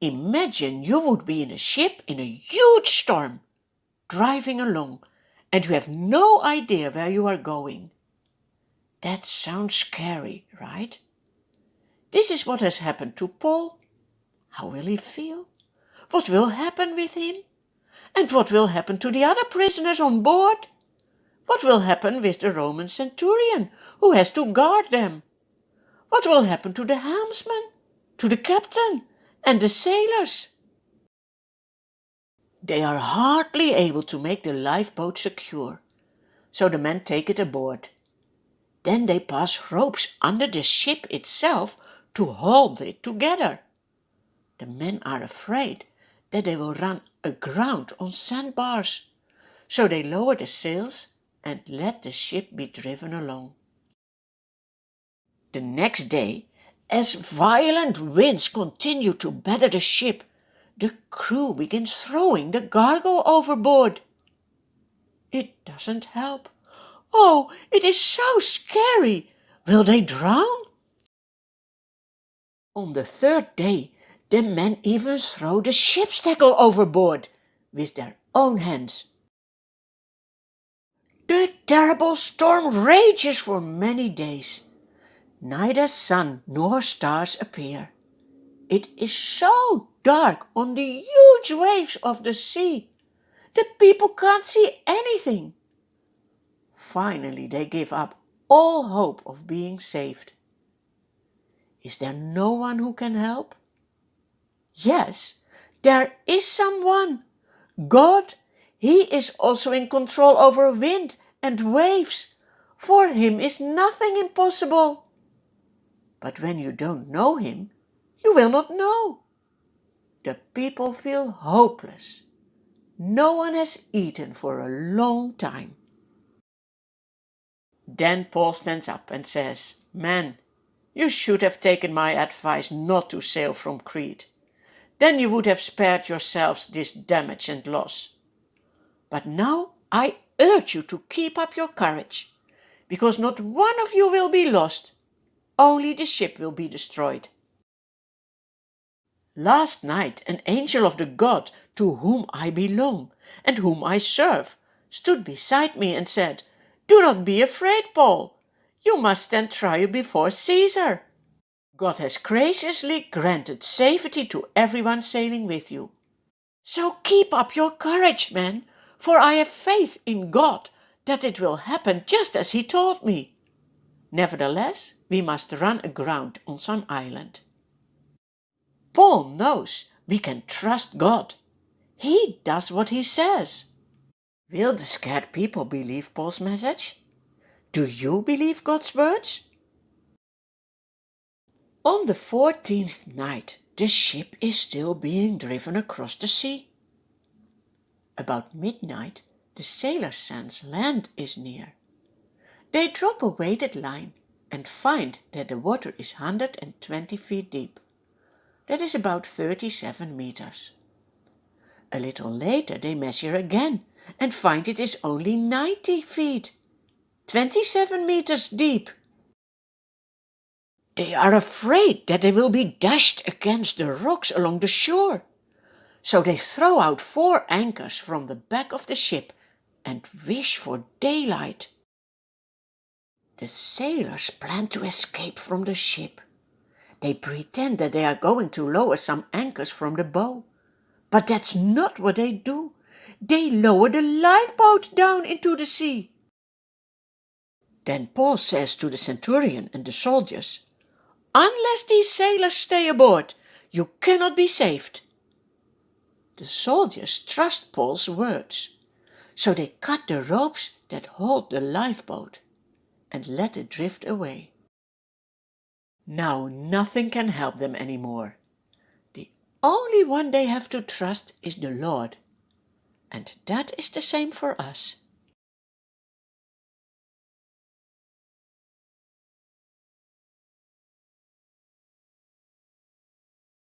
Imagine you would be in a ship in a huge storm, driving along, and you have no idea where you are going. That sounds scary, right? This is what has happened to Paul. How will he feel? What will happen with him? And what will happen to the other prisoners on board? What will happen with the Roman centurion who has to guard them? What will happen to the helmsman, to the captain, and the sailors? They are hardly able to make the lifeboat secure, so the men take it aboard. Then they pass ropes under the ship itself to hold it together. The men are afraid that they will run aground on sandbars, so they lower the sails and let the ship be driven along. The next day, as violent winds continue to batter the ship, the crew begins throwing the cargo overboard. It doesn't help. Oh, it is so scary! Will they drown? On the third day, the men even throw the ship's tackle overboard with their own hands. The terrible storm rages for many days. Neither sun nor stars appear. It is so dark on the huge waves of the sea. The people can't see anything. Finally, they give up all hope of being saved. Is there no one who can help? Yes, there is someone. God, He is also in control over wind and waves. For Him is nothing impossible. But when you don't know Him, you will not know. The people feel hopeless. No one has eaten for a long time. Then Paul stands up and says, "Men, you should have taken my advice not to sail from Crete. Then you would have spared yourselves this damage and loss. But now I urge you to keep up your courage, because not one of you will be lost, only the ship will be destroyed. Last night an angel of the God to whom I belong and whom I serve stood beside me and said, 'Do not be afraid, Paul. You must stand trial before Caesar. God has graciously granted safety to everyone sailing with you. So keep up your courage, men, for I have faith in God that it will happen just as He told me. Nevertheless, we must run aground on some island.' Paul knows we can trust God. He does what He says. Will the scared people believe Paul's message? Do you believe God's words? On the 14th night, the ship is still being driven across the sea. About midnight, the sailor sense land is near. They drop a weighted line and find that the water is 120 feet deep. That is about 37 meters. A little later they measure again and find it is only 90 feet, 27 meters deep. They are afraid that they will be dashed against the rocks along the shore. So they throw out 4 anchors from the back of the ship and wish for daylight. The sailors plan to escape from the ship. They pretend that they are going to lower some anchors from the bow. But that's not what they do. They lower the lifeboat down into the sea. Then Paul says to the centurion and the soldiers, "Unless these sailors stay aboard, you cannot be saved." The soldiers trust Paul's words, so they cut the ropes that hold the lifeboat and let it drift away. Now nothing can help them anymore. The only one they have to trust is the Lord, and that is the same for us.